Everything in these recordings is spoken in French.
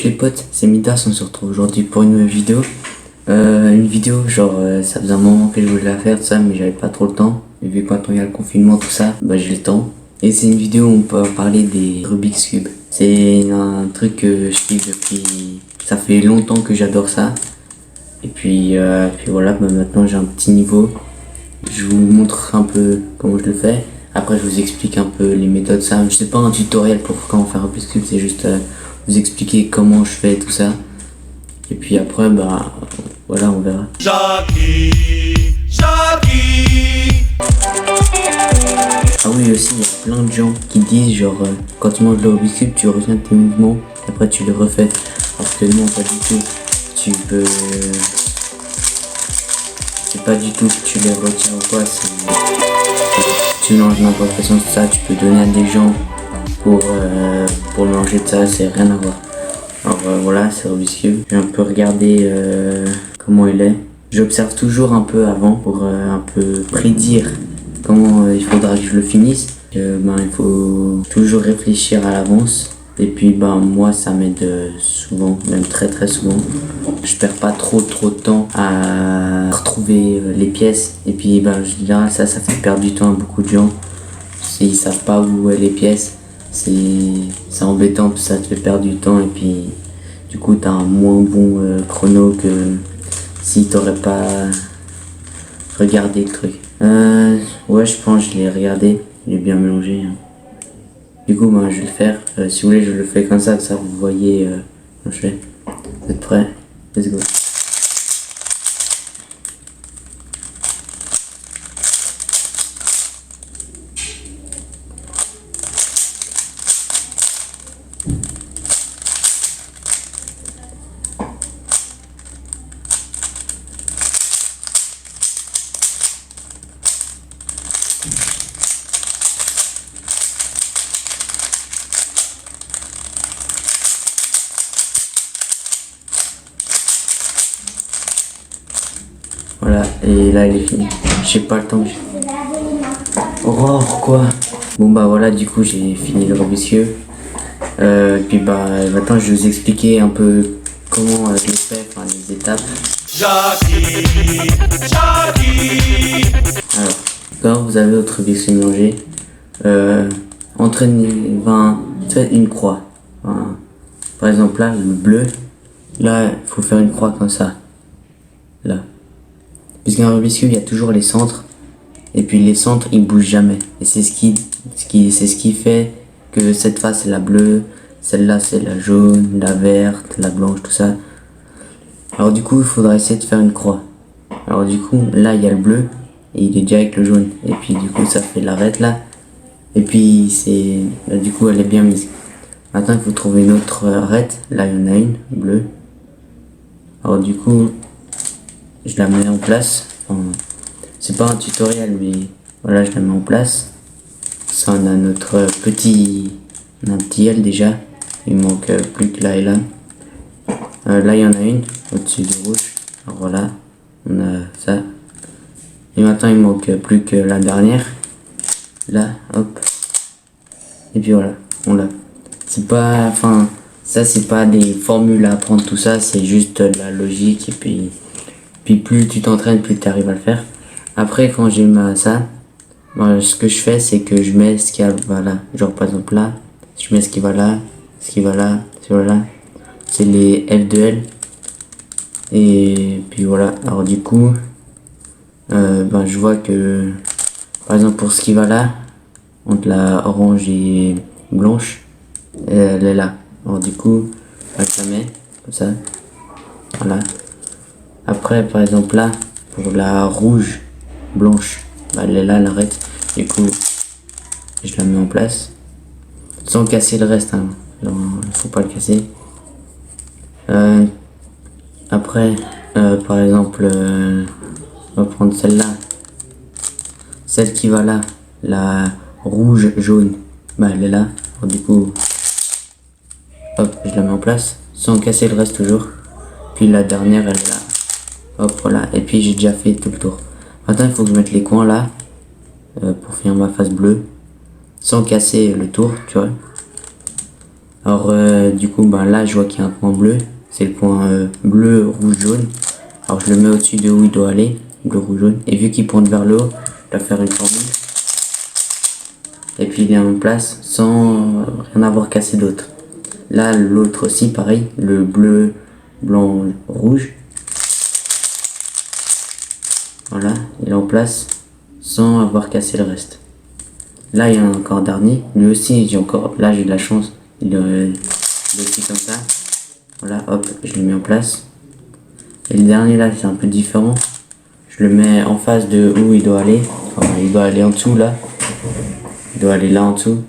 Wesh les potes, c'est Midas, on se retrouve aujourd'hui pour une nouvelle vidéo. Ça faisait un moment que je voulais la faire, tout ça, mais j'avais pas trop le temps. Et vu que maintenant il y a le confinement, tout ça, bah j'ai le temps. Et c'est une vidéo où on peut parler des Rubik's Cube. C'est un truc que je kiffe depuis... Ça fait longtemps que j'adore ça. Et puis voilà, bah maintenant j'ai un petit niveau. Je vous montre un peu comment je le fais. Après je vous explique un peu les méthodes, ça. C'est pas un tutoriel pour comment faire un Rubik's Cube, c'est juste vous expliquer comment je fais tout ça. Et puis après, bah voilà, on verra. Jackie. Ah oui, aussi, il y a plein de gens qui disent genre quand tu manges le Rubik's Cube, tu retiens tes mouvements, et après tu les refais. Alors que non, pas du tout. Tu peux... C'est pas du tout que tu les retiens ou quoi, tu mélanges n'importe quelle façon de ça, tu peux donner à des gens pour manger de ça, c'est rien à voir. Alors voilà, c'est Rubik's Cube. Je vais un peu regarder comment il est. J'observe toujours un peu avant pour un peu prédire comment il faudra que je le finisse. Il faut toujours réfléchir à l'avance. Et puis moi ça m'aide souvent, même très souvent. Je perds pas trop de temps à retrouver les pièces. Et puis en général ça fait perdre du temps à beaucoup de gens. S'ils savent pas où est les pièces, c'est embêtant parce que ça te fait perdre du temps. Et puis du coup t'as un moins bon chrono que si t'aurais pas regardé le truc. Ouais, je pense que je l'ai regardé, il est bien mélangé. Du coup, je vais le faire. Si vous voulez, je le fais comme ça vous voyez comment je fais. Vous êtes prêts? Let's go. Voilà, et là il est fini. J'ai pas le temps. Oh, quoi. Bon voilà, du coup j'ai fini le Rubik's Cube. Puis maintenant je vais vous expliquer un peu comment je le fais, enfin les étapes. Jackie. Alors, quand vous avez votre Rubik's Cube mélangé, faites une croix. Par exemple là, le bleu, là il faut faire une croix comme ça. Là. Puisqu'un Rubik's Cube, il y a toujours les centres. Et puis les centres, ils bougent jamais. Et c'est ce qui fait que cette face c'est la bleue, celle-là c'est la jaune, la verte, la blanche, tout ça. Alors du coup, il faudra essayer de faire une croix. Alors du coup, là il y a le bleu et il est déjà avec le jaune. Et puis du coup, ça fait l'arête là. Et puis du coup, elle est bien mise. Maintenant, il faut trouver une autre arête. Là, il y en a une bleue. Alors du coup, je la mets en place. C'est pas un tutoriel, mais voilà, je la mets en place. Ça, on a notre petit L déjà. Il manque plus que là et là. Là, il y en a une au-dessus de rouge. Alors voilà, on a ça. Et maintenant, il manque plus que la dernière. Là, hop. Et puis voilà, on l'a. C'est pas, ça c'est pas des formules à apprendre, tout ça, c'est juste la logique. Et puis plus tu t'entraînes, plus tu arrives à le faire. Après, quand j'ai ça, ce que je fais, c'est que je mets ce qui va là. Genre par exemple là, je mets ce qui va là, ce qui va là, ce qui va là. C'est les F de L. Et puis voilà. Alors du coup, je vois que, par exemple pour ce qui va là, entre la orange et blanche, elle est là. Alors du coup, je la mets comme ça. Voilà. Après, par exemple là, pour la rouge, blanche, elle est là, l'arête. Du coup, je la mets en place. Sans casser le reste, hein. Alors, faut pas le casser. Après, par exemple, on va prendre celle-là. Celle qui va là, la rouge, jaune, elle est là. Alors, du coup, hop, je la mets en place. Sans casser le reste toujours. Puis la dernière, elle est là. Hop, voilà. Et puis j'ai déjà fait tout le tour. Maintenant, il faut que je mette les coins là. Pour finir ma face bleue. Sans casser le tour, tu vois. Alors du coup là je vois qu'il y a un point bleu, c'est le point bleu, rouge, jaune. Alors je le mets au-dessus de où il doit aller, bleu, rouge, jaune. Et vu qu'il pointe vers le haut, je dois faire une formule. Et puis il est en place sans rien avoir cassé d'autre. Là l'autre aussi pareil, le bleu, blanc, rouge. Voilà, il est en place sans avoir cassé le reste. Là il y en a encore un dernier, lui aussi là j'ai de la chance, il est aussi comme ça. Voilà, hop, je le mets en place. Et le dernier là c'est un peu différent. Je le mets en face de où il doit aller. Enfin, il doit aller en dessous là. Il doit aller là en dessous.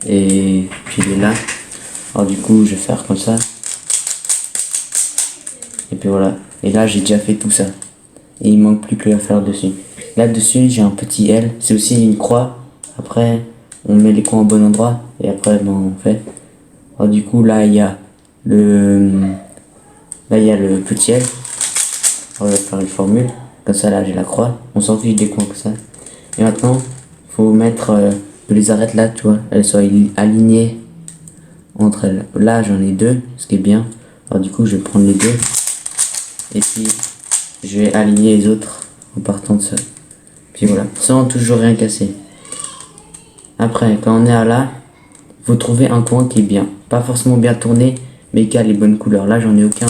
Et puis il est là. Alors du coup je vais faire comme ça. Et puis voilà. Et là j'ai déjà fait tout ça. Et il manque plus que à faire dessus. Là dessus j'ai un petit L. C'est aussi une croix. Après on met les croix au bon endroit. Et après on fait. Alors du coup là il y a le petit L. On va faire une formule. Comme ça là j'ai la croix. On s'en fiche des coins comme ça. Et maintenant faut mettre je les arrête là, tu vois, elles soient alignées entre elles. Là j'en ai deux, ce qui est bien. Alors du coup je vais prendre les deux et puis je vais aligner les autres en partant de ça. Puis voilà, sans toujours rien casser. Après quand on est à là, faut trouver un coin qui est bien, pas forcément bien tourné, mais qui a les bonnes couleurs. Là j'en ai aucun,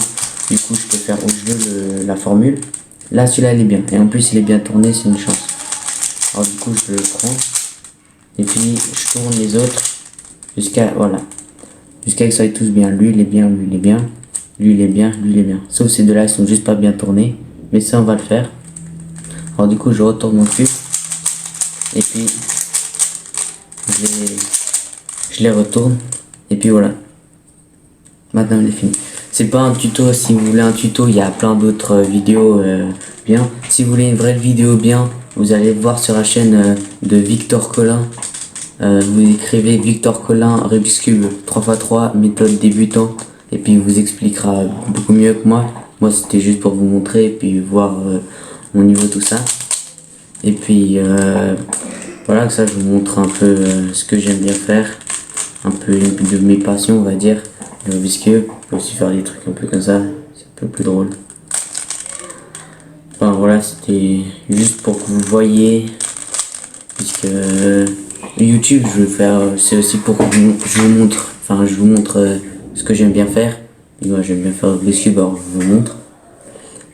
du coup je peux faire où je veux la formule. Là celui-là il est bien, et en plus il est bien tourné, c'est une chance. Alors du coup je le prends. Et puis je tourne les autres jusqu'à ce qu'ils soient tous bien. Lui il est bien, lui il est bien, lui il est bien, lui il est bien. Sauf ces deux là ils sont juste pas bien tournés. Mais ça on va le faire. Alors du coup je retourne mon cube. Et puis je les retourne. Et puis voilà. Maintenant il est fini. C'est pas un tuto, si vous voulez un tuto il y a plein d'autres vidéos bien. Si vous voulez une vraie vidéo bien, vous allez voir sur la chaîne de Victor Collin. Vous écrivez Victor Collin Rubik's Cube 3x3 méthode débutant et puis il vous expliquera beaucoup mieux que moi. Moi c'était juste pour vous montrer et puis voir mon niveau tout ça. Et puis voilà, que ça je vous montre un peu ce que j'aime bien faire, un peu de mes passions on va dire. Le Rubik's Cube, je peux aussi faire des trucs un peu comme ça, c'est un peu plus drôle. Enfin voilà, c'était juste pour que vous voyez, puisque YouTube je veux faire, c'est aussi pour que je vous montre ce que j'aime bien faire. Et moi j'aime bien faire le Rubik's Cube, alors je vous montre.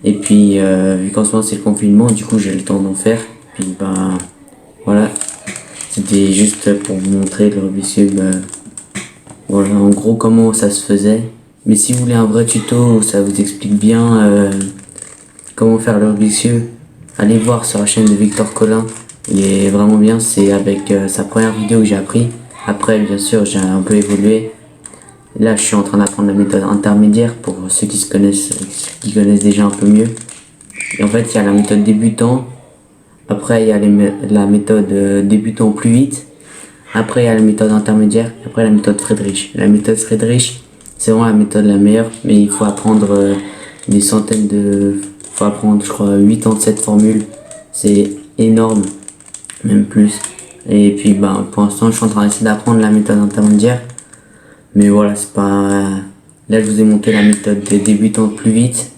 Et puis vu qu'en ce moment c'est le confinement, du coup j'ai le temps d'en faire. Puis voilà, c'était juste pour vous montrer le Rubik's Cube. Voilà en gros comment ça se faisait. Mais si vous voulez un vrai tuto où ça vous explique bien comment faire le Rubik's Cube, allez voir sur la chaîne de Victor Collin. Il est vraiment bien, c'est avec sa première vidéo que j'ai appris. Après bien sûr j'ai un peu évolué. Là je suis en train d'apprendre la méthode intermédiaire pour ceux qui connaissent déjà un peu mieux. Et en fait il y a la méthode débutant. Après il y a la méthode débutant plus vite. Après il y a la méthode intermédiaire. Et après la méthode Friedrich. La méthode Friedrich c'est vraiment la méthode la meilleure. Mais il faut apprendre des centaines de... Il faut apprendre je crois 87 formules. C'est énorme. Même plus. Et puis pour l'instant je suis en train d'essayer d'apprendre la méthode intermédiaire. Mais voilà, c'est pas... Là je vous ai montré la méthode des débutants plus vite.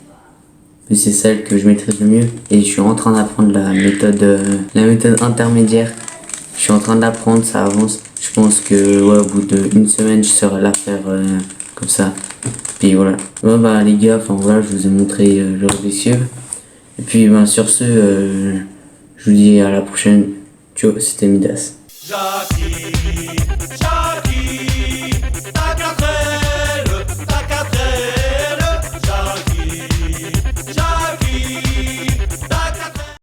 Mais c'est celle que je maîtrise le mieux. Et je suis en train d'apprendre la méthode intermédiaire. Je suis en train d'apprendre, ça avance. Je pense que ouais, au bout d'une semaine je saurai la faire comme ça. Puis voilà. Ouais, les gars, enfin voilà, je vous ai montré le Rubik's Cube. Et puis sur ce, je vous dis à la prochaine. Ciao, c'était Midas. Jackie.